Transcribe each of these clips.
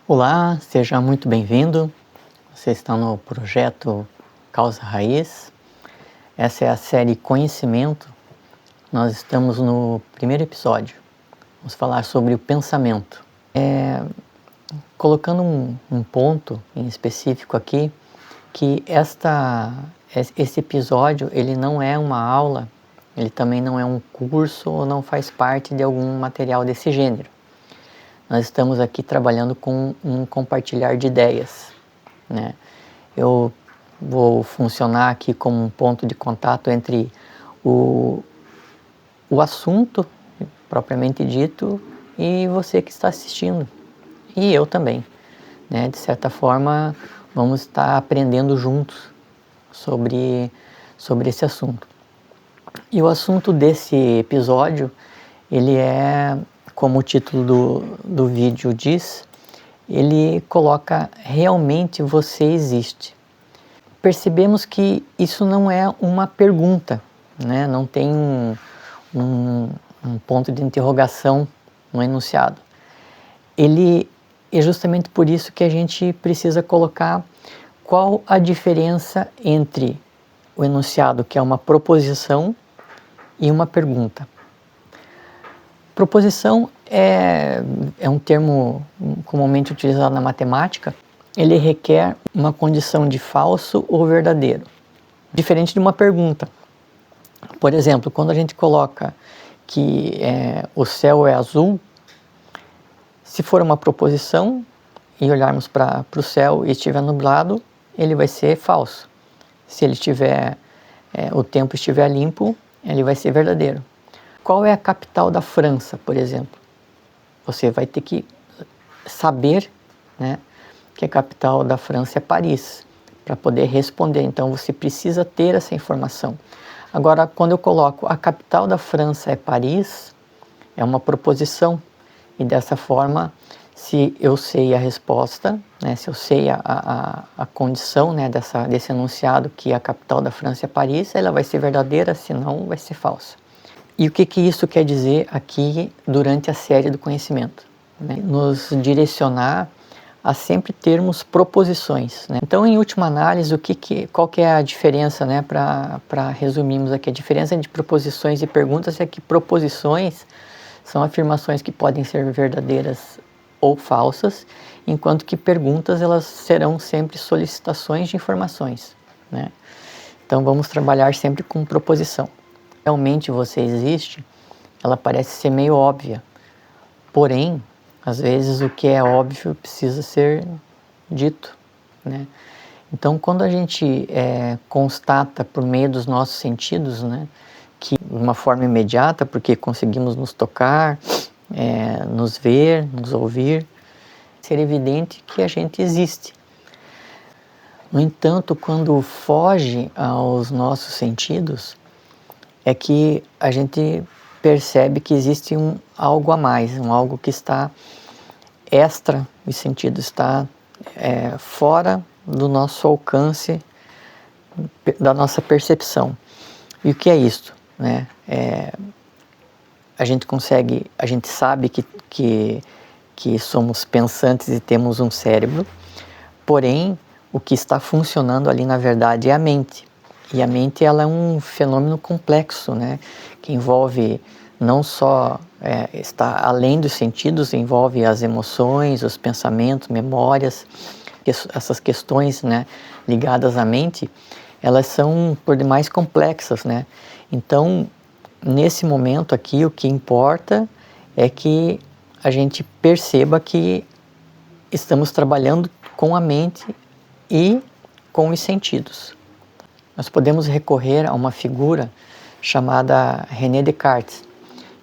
Olá, seja muito bem-vindo. Você está no projeto Causa Raiz. Essa é a série Conhecimento. Nós estamos no primeiro episódio. Vamos falar sobre o pensamento. Colocando um ponto em específico aqui, que esse episódio ele não é uma aula, ele também não é um curso ou não faz parte de algum material desse gênero. Nós estamos aqui trabalhando com um compartilhar de ideias, né? Eu vou funcionar aqui como um ponto de contato entre o assunto propriamente dito e você que está assistindo, e eu também, né? De certa forma, vamos estar aprendendo juntos sobre esse assunto. E o assunto desse episódio, ele é, como o título do vídeo diz, ele coloca realmente você existe. Percebemos que isso não é uma pergunta, né? Não tem um ponto de interrogação no enunciado. Ele é justamente por isso que a gente precisa colocar qual a diferença entre o enunciado, que é uma proposição, e uma pergunta. Proposição é um termo comumente utilizado na matemática. Ele requer uma condição de falso ou verdadeiro, diferente de uma pergunta. Por exemplo, quando a gente coloca que o céu é azul, se for uma proposição e olharmos para o céu e estiver nublado, ele vai ser falso. Se ele o tempo estiver limpo, ele vai ser verdadeiro. Qual é a capital da França, por exemplo? Você vai ter que saber, né, que a capital da França é Paris, para poder responder. Então você precisa ter essa informação. Agora, quando eu coloco a capital da França é Paris, é uma proposição. E dessa forma, se eu sei a resposta, né, se eu sei a condição, né, desse enunciado que a capital da França é Paris, ela vai ser verdadeira, senão vai ser falsa. E o que isso quer dizer aqui durante a série do conhecimento? Né? Nos direcionar a sempre termos proposições, né? Então, em última análise, qual que é a diferença, né, para resumirmos aqui? A diferença entre proposições e perguntas é que proposições são afirmações que podem ser verdadeiras ou falsas, enquanto que perguntas elas serão sempre solicitações de informações, né? Então, vamos trabalhar sempre com proposição. Realmente você existe, ela parece ser meio óbvia, porém, às vezes o que é óbvio precisa ser dito, né? Então, quando a gente constata por meio dos nossos sentidos, né, que de uma forma imediata, porque conseguimos nos tocar, nos ver, nos ouvir, ser evidente que a gente existe. No entanto, quando foge aos nossos sentidos, é que a gente percebe que existe algo a mais, algo que está extra os sentidos, está fora do nosso alcance, da nossa percepção. E o que é isso, né? A gente sabe que somos pensantes e temos um cérebro, porém o que está funcionando ali na verdade é a mente. E a mente ela é um fenômeno complexo, né? Que envolve não só está além dos sentidos, envolve as emoções, os pensamentos, memórias, essas questões, né, ligadas à mente, elas são por demais complexas, né? Então, nesse momento aqui, o que importa é que a gente perceba que estamos trabalhando com a mente e com os sentidos. Nós podemos recorrer a uma figura chamada René Descartes,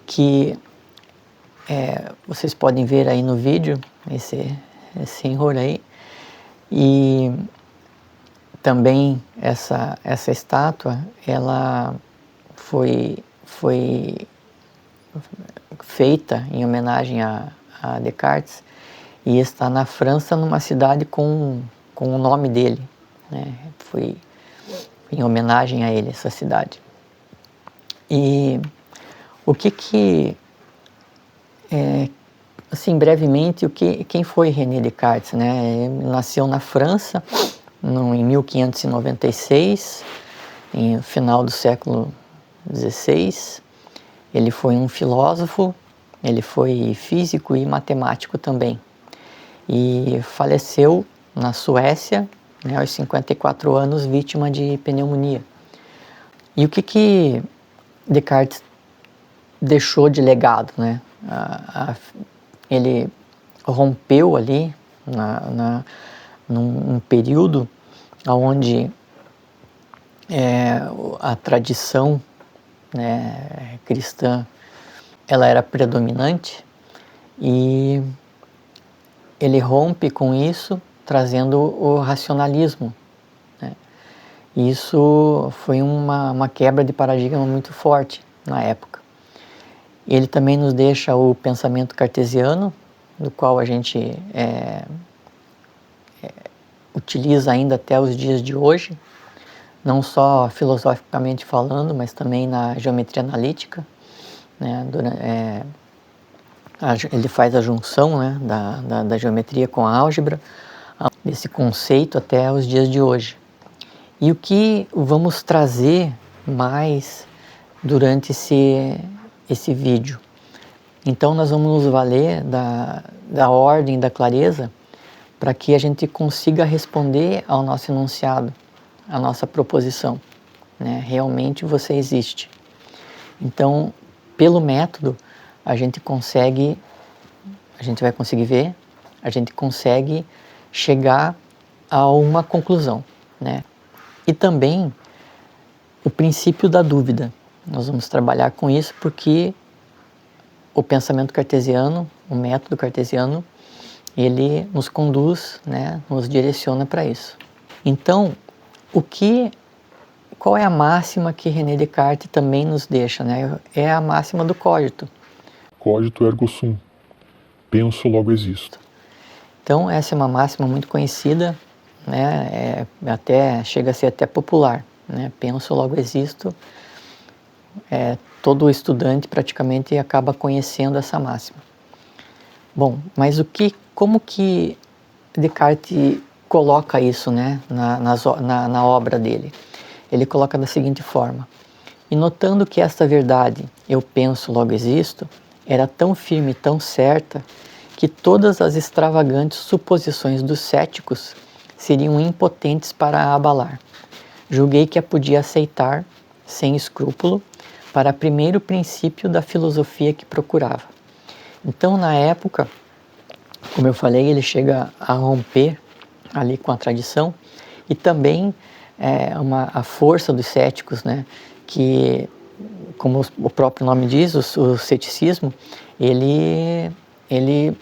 que vocês podem ver aí no vídeo, esse senhor aí, e também essa estátua, ela foi feita em homenagem a Descartes e está na França, numa cidade com o nome dele, né? Foi em homenagem a ele, essa cidade. E o que assim, brevemente, quem foi René Descartes, né? Ele nasceu na França em 1596, no final do século XVI. Ele foi um filósofo, ele foi físico e matemático também. E faleceu na Suécia, né, aos 54 anos, vítima de pneumonia. E o que Descartes deixou de legado, né? Ele rompeu ali num período onde a tradição, né, cristã, ela era predominante, e ele rompe com isso, trazendo o racionalismo, né? E isso foi uma quebra de paradigma muito forte na época. Ele também nos deixa o pensamento cartesiano, do qual a gente utiliza ainda até os dias de hoje, não só filosoficamente falando, mas também na geometria analítica, né? Ele faz a junção, né, da geometria com a álgebra, desse conceito até os dias de hoje. E o que vamos trazer mais durante esse vídeo? Então nós vamos nos valer da ordem da clareza para que a gente consiga responder ao nosso enunciado, à nossa proposição, né? Realmente você existe. Então, pelo método, a gente vai conseguir ver, a gente consegue chegar a uma conclusão, né? E também o princípio da dúvida. Nós vamos trabalhar com isso porque o pensamento cartesiano, o método cartesiano, ele nos conduz, né, nos direciona para isso. Então, qual é a máxima que René Descartes também nos deixa, né? É a máxima do cogito. Cogito ergo sum. Penso, logo existo. Então, essa é uma máxima muito conhecida, né? Chega a ser até popular, né? Penso, logo existo. Todo estudante praticamente acaba conhecendo essa máxima. Bom, mas como que Descartes coloca isso, né, na obra dele? Ele coloca da seguinte forma: e notando que esta verdade, eu penso, logo existo, era tão firme e tão certa que todas as extravagantes suposições dos céticos seriam impotentes para a abalar. Julguei que a podia aceitar, sem escrúpulo, para primeiro princípio da filosofia que procurava. Então, na época, como eu falei, ele chega a romper ali com a tradição, e também a força dos céticos, né, que, como o próprio nome diz, o ceticismo, ele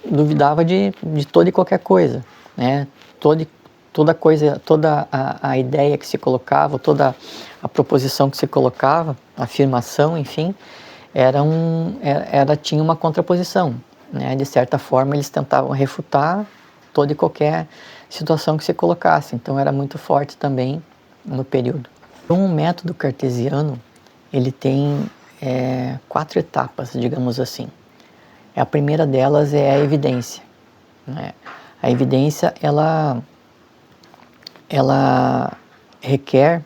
duvidava de toda e qualquer coisa, né? Toda a ideia que se colocava, toda a proposição que se colocava, a afirmação, enfim, tinha uma contraposição, né? De certa forma, eles tentavam refutar toda e qualquer situação que se colocasse. Então, era muito forte também no período. Então, o método cartesiano, ele tem 4 etapas, digamos assim. A primeira delas é a evidência, né? A evidência, ela requer,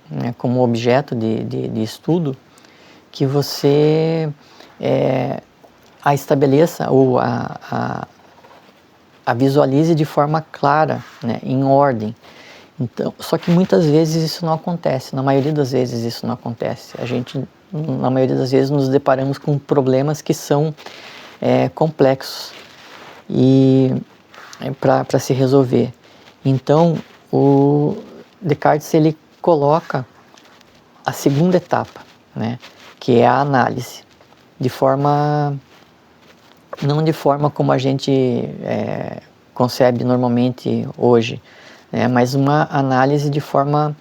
né, como objeto de estudo, que você a estabeleça ou a visualize de forma clara, né, em ordem. Então, só que muitas vezes isso não acontece, na maioria das vezes isso não acontece. A gente, na maioria das vezes, nos deparamos com problemas que são complexos e para se resolver. Então, o Descartes, ele coloca a segunda etapa, né, que é a análise, não de forma como a gente concebe normalmente hoje, né, mas uma análise de forma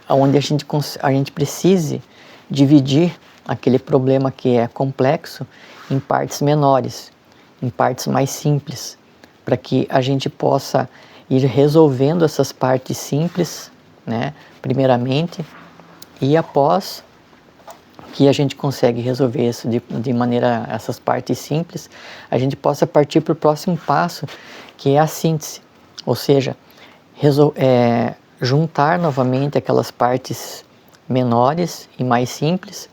onde a gente precise dividir aquele problema que é complexo em partes menores, em partes mais simples, para que a gente possa ir resolvendo essas partes simples, né, primeiramente, e após que a gente consegue resolver isso de maneira, essas partes simples, a gente possa partir para o próximo passo, que é a síntese, ou seja, juntar novamente aquelas partes menores e mais simples,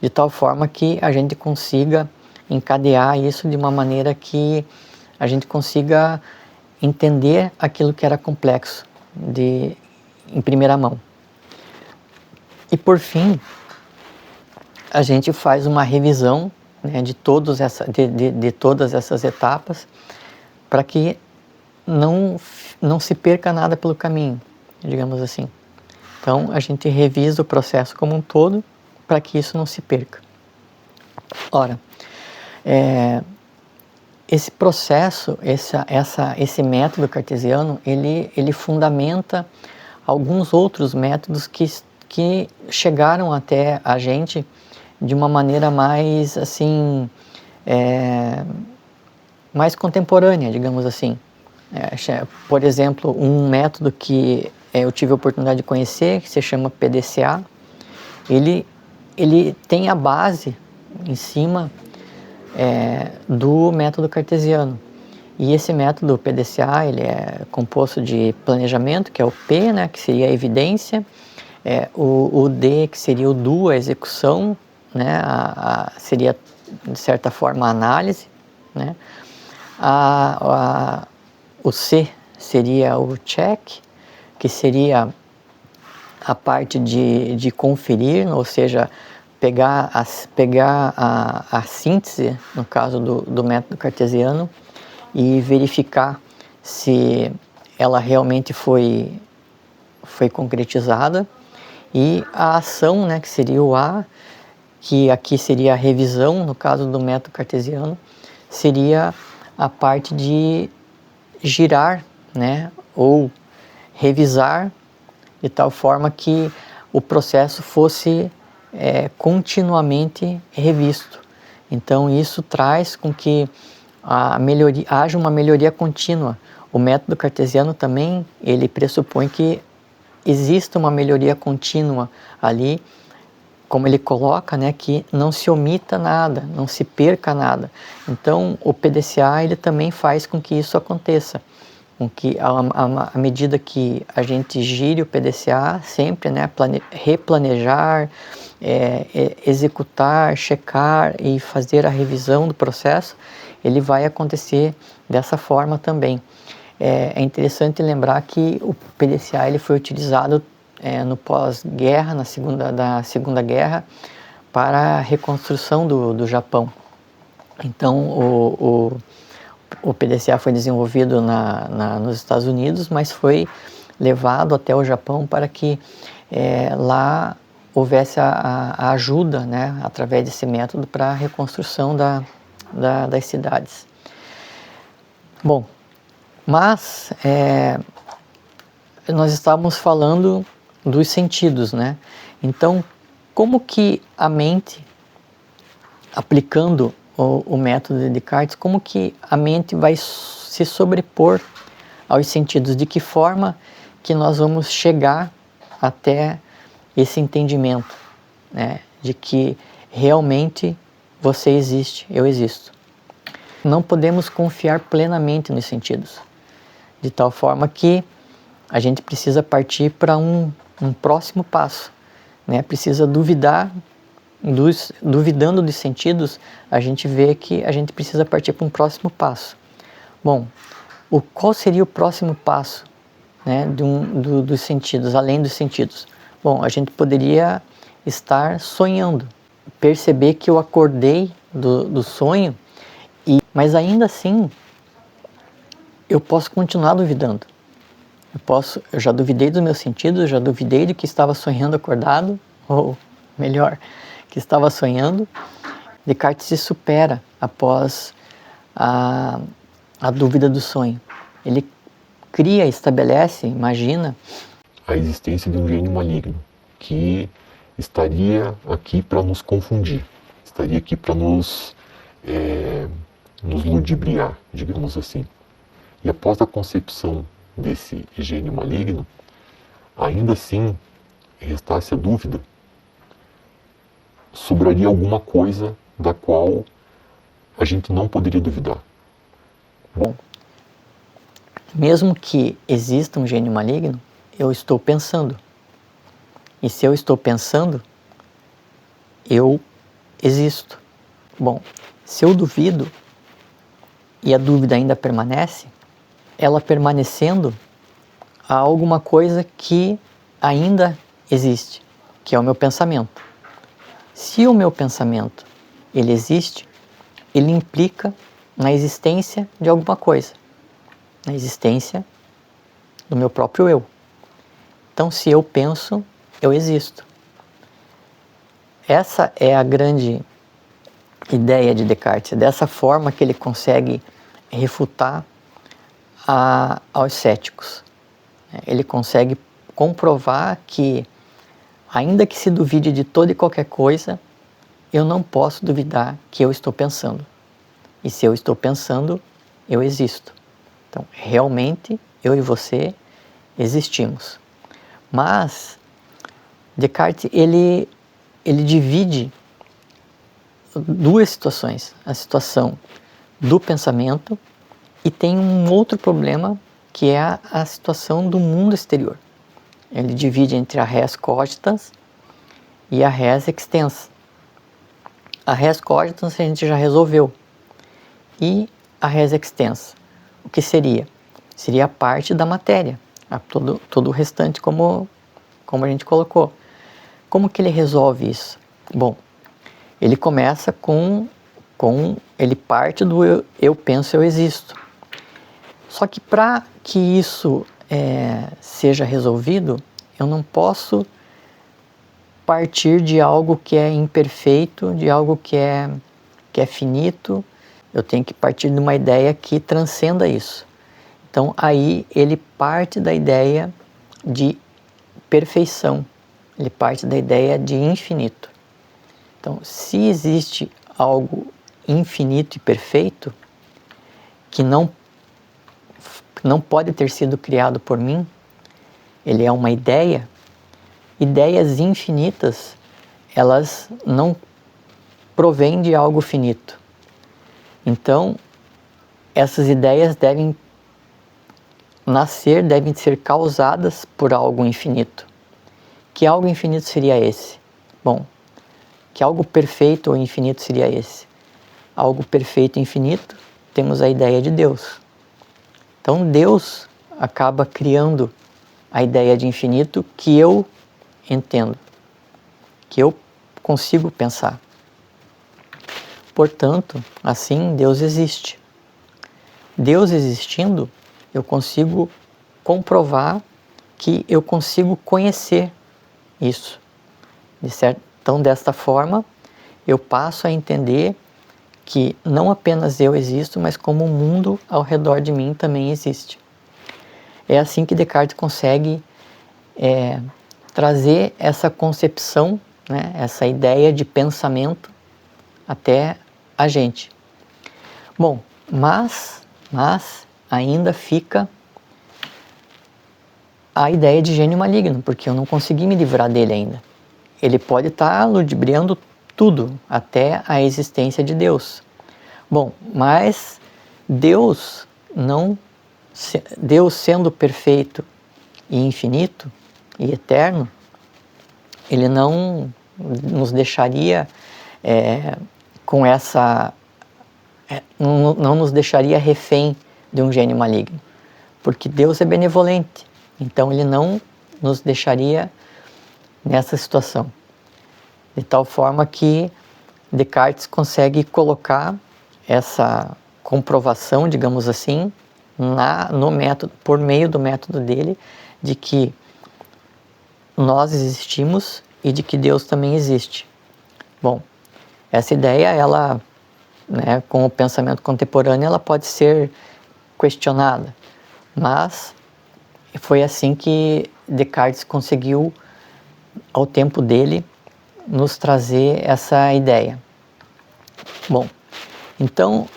de tal forma que a gente consiga encadear isso de uma maneira que a gente consiga entender aquilo que era complexo em primeira mão. E por fim, a gente faz uma revisão, né, de todas essas etapas, para que não se perca nada pelo caminho, digamos assim. Então a gente revisa o processo como um todo para que isso não se perca. Ora, esse processo, esse método cartesiano, ele fundamenta alguns outros métodos que chegaram até a gente de uma maneira mais assim, mais contemporânea, digamos assim. Por exemplo, um método que eu tive a oportunidade de conhecer, que se chama PDCA, ele tem a base em cima do método cartesiano. E esse método PDCA, ele é composto de planejamento, que é o P, né, que seria a evidência, o D, que seria o do, a execução, né, seria, de certa forma, a análise, né, o C seria o check, que seria a parte de conferir, ou seja, pegar a síntese, no caso do método cartesiano, e verificar se ela realmente foi concretizada, e a ação, né, que seria o A, que aqui seria a revisão, no caso do método cartesiano, seria a parte de girar, né, ou revisar de tal forma que o processo fosse continuamente revisto. Então isso traz com que haja uma melhoria contínua. O método cartesiano também, ele pressupõe que exista uma melhoria contínua ali, como ele coloca, né, que não se omita nada, não se perca nada. Então o PDCA, ele também faz com que isso aconteça, com que à medida que a gente gire o PDCA, sempre, né, replanejar, executar, checar e fazer a revisão do processo, ele vai acontecer dessa forma também. É interessante lembrar que o PDCA ele foi utilizado no pós-guerra, da Segunda Guerra, para a reconstrução do Japão. Então o PDCA foi desenvolvido nos Estados Unidos, mas foi levado até o Japão para que lá houvesse a ajuda, né, através desse método para a reconstrução das cidades. Bom, mas nós estávamos falando dos sentidos, né? Então, como que a mente, aplicando o método de Descartes, como que a mente vai se sobrepor aos sentidos? De que forma que nós vamos chegar até esse entendimento, né, de que realmente você existe, eu existo? Não podemos confiar plenamente nos sentidos, de tal forma que a gente precisa partir para um próximo passo, né? Precisa duvidar, duvidando dos sentidos, a gente vê que a gente precisa partir para um próximo passo. Bom, qual seria o próximo passo, né, dos sentidos, além dos sentidos? Bom, a gente poderia estar sonhando, perceber que eu acordei do sonho, mas ainda assim eu posso continuar duvidando. Eu já duvidei dos meus sentidos, já duvidei de que estava sonhando acordado, ou melhor, que estava sonhando. Descartes se supera após a dúvida do sonho. Ele cria, estabelece, imagina a existência de um gênio maligno que estaria aqui para nos confundir, estaria aqui para nos ludibriar, digamos assim. E após a concepção desse gênio maligno, ainda assim restasse a dúvida, sobraria alguma coisa da qual a gente não poderia duvidar. Bom, mesmo que exista um gênio maligno, eu estou pensando. E se eu estou pensando, eu existo. Bom, se eu duvido e a dúvida ainda permanece, ela permanecendo, há alguma coisa que ainda existe, que é o meu pensamento. Se o meu pensamento ele existe, ele implica na existência de alguma coisa, na existência do meu próprio eu. Então, se eu penso, eu existo. Essa é a grande ideia de Descartes. É dessa forma que ele consegue refutar aos céticos. Ele consegue comprovar que, ainda que se duvide de toda e qualquer coisa, eu não posso duvidar que eu estou pensando. E se eu estou pensando, eu existo. Então, realmente, eu e você existimos. Mas Descartes, ele divide duas situações. A situação do pensamento e tem um outro problema, que é a situação do mundo exterior. Ele divide entre a res cogitans e a res extensa. A res cogitans a gente já resolveu. E a res extensa, o que seria? Seria a parte da matéria, todo o restante, como a gente colocou. Como que ele resolve isso? Bom, ele começa ele parte do eu penso, eu existo. Só que para que isso seja resolvido, eu não posso partir de algo que é imperfeito, de algo que é finito. Eu tenho que partir de uma ideia que transcenda isso. Então aí ele parte da ideia de perfeição, ele parte da ideia de infinito. Então, se existe algo infinito e perfeito, que não pode ter sido criado por mim, ele é uma ideia. Ideias infinitas, elas não provêm de algo finito. Então, essas ideias devem nascer, devem ser causadas por algo infinito. Que algo infinito seria esse? Bom, que algo perfeito ou infinito seria esse? Algo perfeito e infinito, temos a ideia de Deus. Então Deus acaba criando a ideia de infinito que eu entendo, que eu consigo pensar. Portanto, assim Deus existe. Deus existindo, eu consigo comprovar que eu consigo conhecer isso. Então, desta forma, eu passo a entender que não apenas eu existo, mas como o mundo ao redor de mim também existe. É assim que Descartes consegue trazer essa concepção, né, essa ideia de pensamento até a gente. Bom, mas ainda fica a ideia de gênio maligno, porque eu não consegui me livrar dele ainda. Ele pode estar ludibriando tudo, até a existência de Deus. Bom, mas Deus sendo perfeito e infinito e eterno, ele não nos deixaria com essa... não nos deixaria refém de um gênio maligno, porque Deus é benevolente, então ele não nos deixaria nessa situação, de tal forma que Descartes consegue colocar essa comprovação, digamos assim, no método, por meio do método dele, de que nós existimos e de que Deus também existe. Bom, essa ideia, ela, né, com o pensamento contemporâneo, ela pode ser questionada, mas foi assim que Descartes conseguiu, ao tempo dele, nos trazer essa ideia. Bom, então,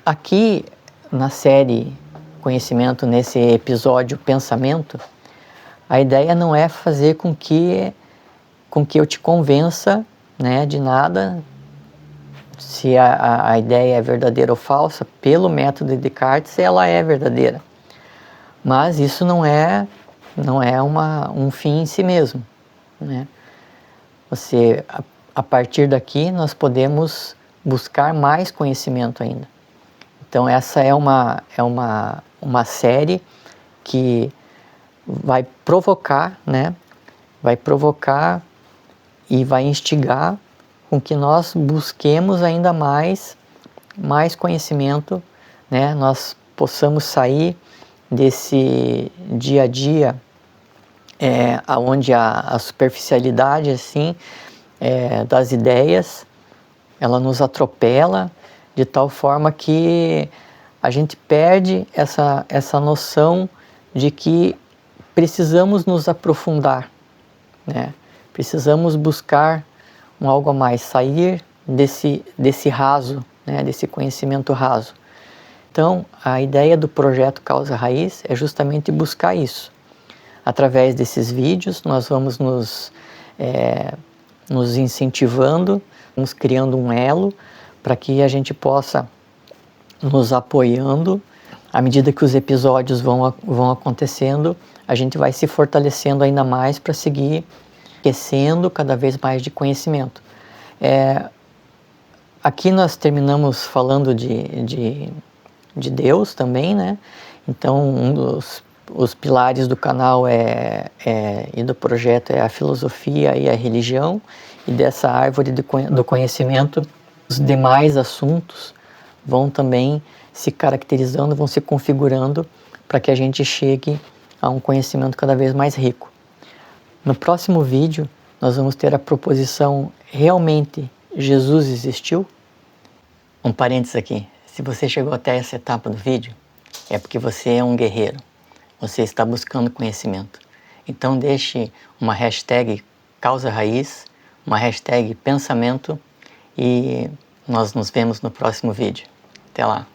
aqui na série Conhecimento, nesse episódio Pensamento, a ideia não é fazer com que eu te convença, né, de nada, se a ideia é verdadeira ou falsa, pelo método de Descartes, ela é verdadeira. Mas isso não é um fim em si mesmo, né? A partir daqui, nós podemos buscar mais conhecimento ainda. Então essa é uma série que vai provocar, né? Vai provocar e vai instigar com que nós busquemos ainda mais conhecimento, né? Nós possamos sair desse dia a dia onde a superficialidade assim das ideias, ela nos atropela de tal forma que a gente perde essa noção de que precisamos nos aprofundar, né? Precisamos buscar algo a mais, sair desse raso, né? Desse conhecimento raso. Então, a ideia do projeto Causa Raiz é justamente buscar isso. Através desses vídeos, nós vamos nos incentivando, vamos criando um elo para que a gente possa nos apoiando. À medida que os episódios vão acontecendo, a gente vai se fortalecendo ainda mais para seguir crescendo cada vez mais de conhecimento. Aqui nós terminamos falando de Deus também, né? Então, um dos pilares do canal e do projeto é a filosofia e a religião, e dessa árvore do conhecimento, os demais assuntos vão também se caracterizando, vão se configurando para que a gente chegue a um conhecimento cada vez mais rico. No próximo vídeo, nós vamos ter a proposição: realmente Jesus existiu? Um parênteses aqui, se você chegou até essa etapa do vídeo, é porque você é um guerreiro, você está buscando conhecimento. Então deixe uma hashtag Causa Raiz, uma hashtag pensamento, e nós nos vemos no próximo vídeo. Até lá!